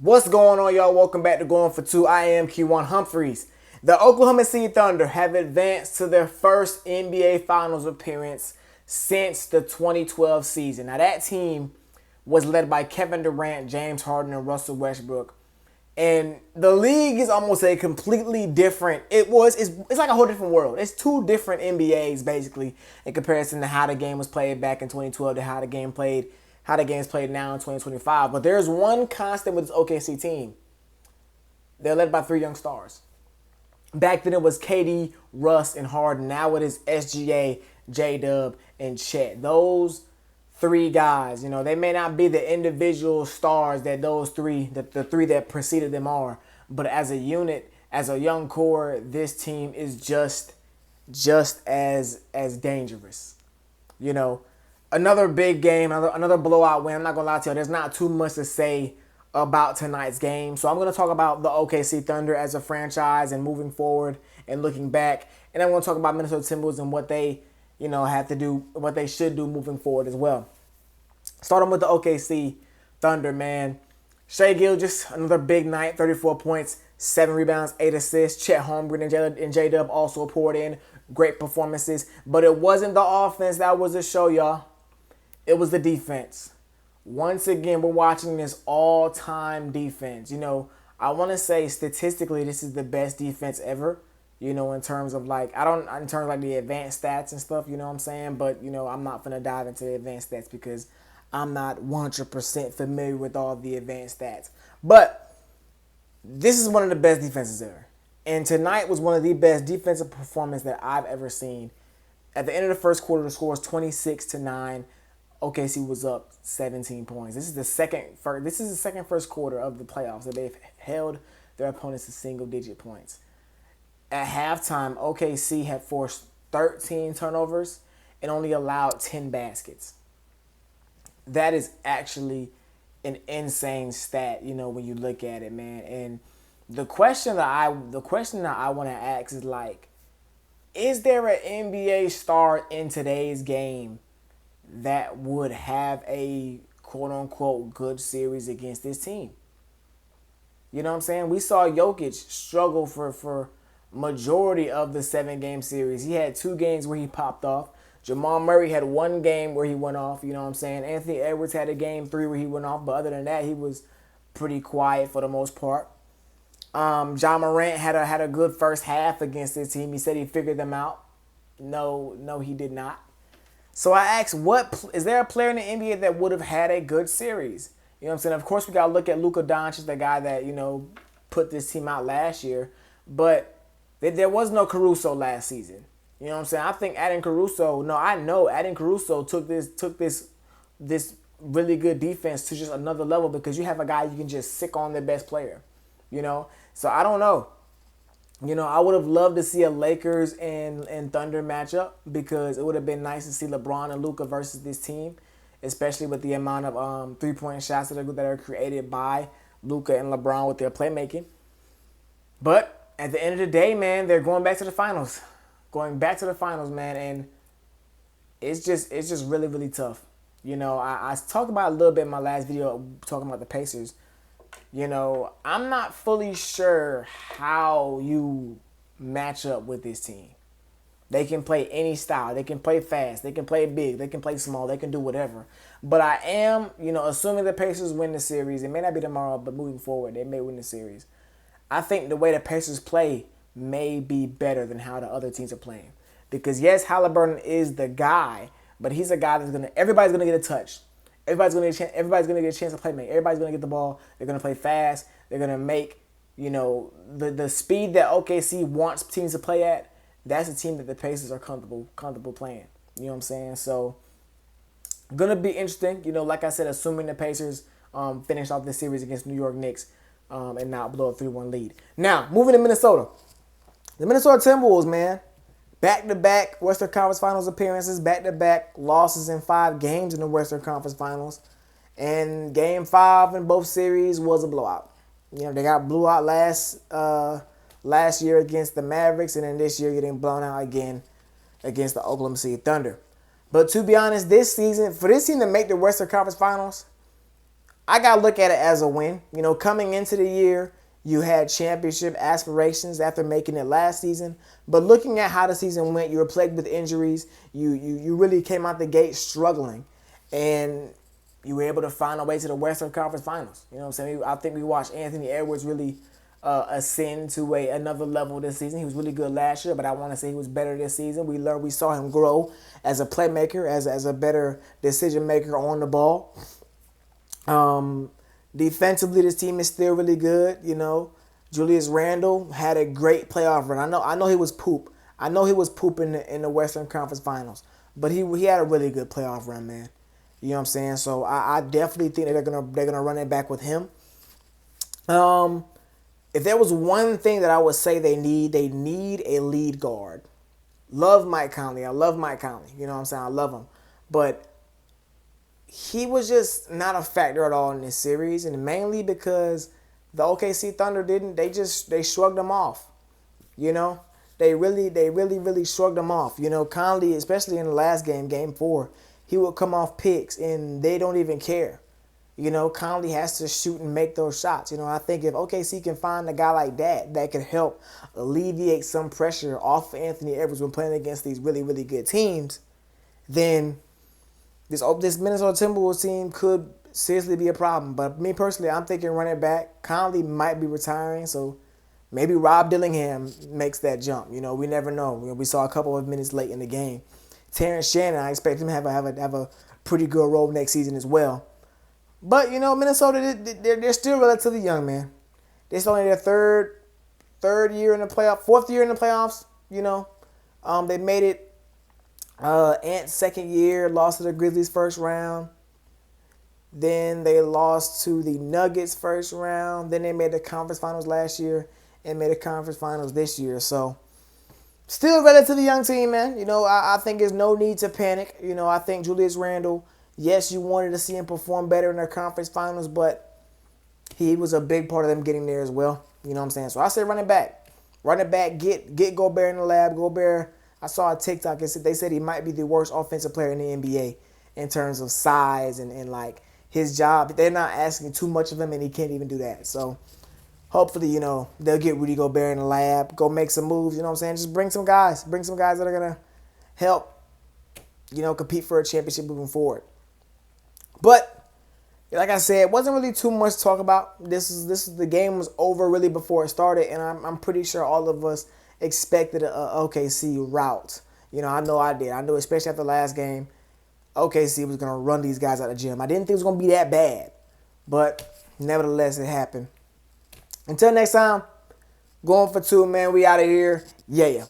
What's going on, y'all? Welcome back to Going for Two. I am kejuannh Humphreys. The Oklahoma City Thunder have advanced to their first NBA Finals appearance since the 2012 season. Now, that team was led by Kevin Durant, James Harden, and Russell Westbrook. And the league is almost a completely different. It's like a whole different world. It's two different NBAs basically in comparison to how the game was played back in 2012 to how the game's played now in 2025. But there's one constant with this OKC team. They're led by three young stars. Back then it was KD, Russ, and Harden. Now it is SGA, J-Dub, and Chet. Those three guys, they may not be the individual stars that the three that preceded them are, but as a unit, as a young core, this team is just as dangerous. Another big game, another blowout win. I'm not gonna lie to you, there's not too much to say about tonight's game. So I'm gonna talk about the OKC Thunder as a franchise and moving forward and looking back, and I'm gonna talk about Minnesota Timberwolves and what they have to do, what they should do moving forward as well. Starting with the OKC Thunder, man. Shai Gilgeous, another big night, 34 points, 7 rebounds, 8 assists. Chet Holmgren and J-Dub also poured in great performances. But it wasn't the offense that was the show, y'all. It was the defense. Once again, we're watching this all-time defense. I want to say statistically this is the best defense ever. In terms of the advanced stats and stuff, you know what I'm saying? But, I'm not going to dive into the advanced stats because I'm not 100% familiar with all the advanced stats. But this is one of the best defenses ever. And tonight was one of the best defensive performances that I've ever seen. At the end of the first quarter, the score was 26-9. OKC was up 17 points. This is the second first quarter of the playoffs that they've held their opponents to single-digit points. At halftime, OKC had forced 13 turnovers and only allowed 10 baskets. That is actually an insane stat, when you look at it, man. And the question that I want to ask is there an NBA star in today's game that would have a quote-unquote good series against this team? You know what I'm saying? We saw Jokic struggle for majority of the 7-game series. He had 2 games where he popped off. Jamal Murray had 1 game where he went off, you know what I'm saying? Anthony Edwards had a game 3 where he went off, but other than that, he was pretty quiet for the most part. Ja Morant had a good first half against this team. He said he figured them out. No, he did not. So I asked, is there a player in the NBA that would have had a good series? You know what I'm saying? Of course, we got to look at Luka Doncic, the guy that, put this team out last year. But there was no Caruso last season. You know what I'm saying? I think adding Caruso, adding Caruso took this really good defense to just another level because you have a guy you can just sick on their best player. So I don't know. I would have loved to see a Lakers and Thunder matchup because it would have been nice to see LeBron and Luka versus this team, especially with the amount of three-point shots that are created by Luka and LeBron with their playmaking. But at the end of the day, man, they're going back to the finals. Going back to the finals, man, and it's just really, really tough. I talked about a little bit in my last video talking about the Pacers. I'm not fully sure how you match up with this team. They can play any style. They can play fast. They can play big. They can play small. They can do whatever. But I am, assuming the Pacers win the series, it may not be tomorrow, but moving forward, they may win the series. I think the way the Pacers play may be better than how the other teams are playing. Because, yes, Halliburton is the guy, but he's a guy everybody's going to get a touch. Everybody's going to get a chance to play. Everybody's going to get the ball. They're going to play fast. They're going to make, the speed that OKC wants teams to play at. That's a team that the Pacers are comfortable playing. You know what I'm saying? So, going to be interesting. Like I said, assuming the Pacers finish off this series against New York Knicks and not blow a 3-1 lead. Now, moving to Minnesota. The Minnesota Timberwolves, man. Back-to-back Western Conference Finals appearances, back-to-back losses in 5 games in the Western Conference Finals. And Game 5 in both series was a blowout. They got blew out last year against the Mavericks, and then this year getting blown out again against the Oklahoma City Thunder. But to be honest, this season, for this team to make the Western Conference Finals, I got to look at it as a win. You know, coming into the year, you had championship aspirations after making it last season. But looking at how the season went, you were plagued with injuries. You really came out the gate struggling. And you were able to find a way to the Western Conference Finals. You know what I'm saying? I think we watched Anthony Edwards really ascend to another level this season. He was really good last year, but I want to say he was better this season. We saw him grow as a playmaker, as a better decision maker on the ball. Defensively, this team is still really good. You know, Julius Randle had a great playoff run. I know he was poop. I know he was poop in the Western Conference Finals, but he had a really good playoff run, man. You know what I'm saying? So I definitely think that they're gonna run it back with him. If there was one thing that I would say they need a lead guard. Love Mike Conley. I love Mike Conley. You know what I'm saying? I love him. But he was just not a factor at all in this series, and mainly because the OKC Thunder they shrugged him off. You know? They really shrugged him off. You know, Conley, especially in the last game, game 4, he would come off picks and they don't even care. You know, Conley has to shoot and make those shots. You know, I think if OKC can find a guy like that can help alleviate some pressure off of Anthony Edwards when playing against these really, really good teams, then this Minnesota Timberwolves team could seriously be a problem. But me personally, I'm thinking running back. Conley might be retiring, so maybe Rob Dillingham makes that jump. You know, we never know. We saw a couple of minutes late in the game. Terrence Shannon, I expect him to have a pretty good role next season as well. But, you know, Minnesota, they're still relatively young, man. It's only their third year in the playoff, 4th year in the playoffs, you know. They made it Ant's second year, lost to the Grizzlies first round. Then they lost to the Nuggets first round. Then they made the conference finals last year and made the conference finals this year. So, still a relatively young team, man. You know, I think there's no need to panic. You know, I think Julius Randle, yes, you wanted to see him perform better in their conference finals, but he was a big part of them getting there as well. You know what I'm saying? So I say running back. Running back, get Gobert in the lab. Gobert, I saw a TikTok. They said he might be the worst offensive player in the NBA in terms of size and like his job. They're not asking too much of him, and he can't even do that. So hopefully, you know, they'll get Rudy Gobert in the lab, go make some moves, you know what I'm saying? Just bring some guys. Bring some guys that are going to help, you know, compete for a championship moving forward. But, like I said, it wasn't really too much to talk about. The game was over really before it started, and I'm pretty sure all of us expected a OKC rout. You know I did. I knew, especially after the last game, OKC was going to run these guys out of the gym. I didn't think it was going to be that bad, but nevertheless, it happened. Until next time, going for 2, man. We out of here. Yeah.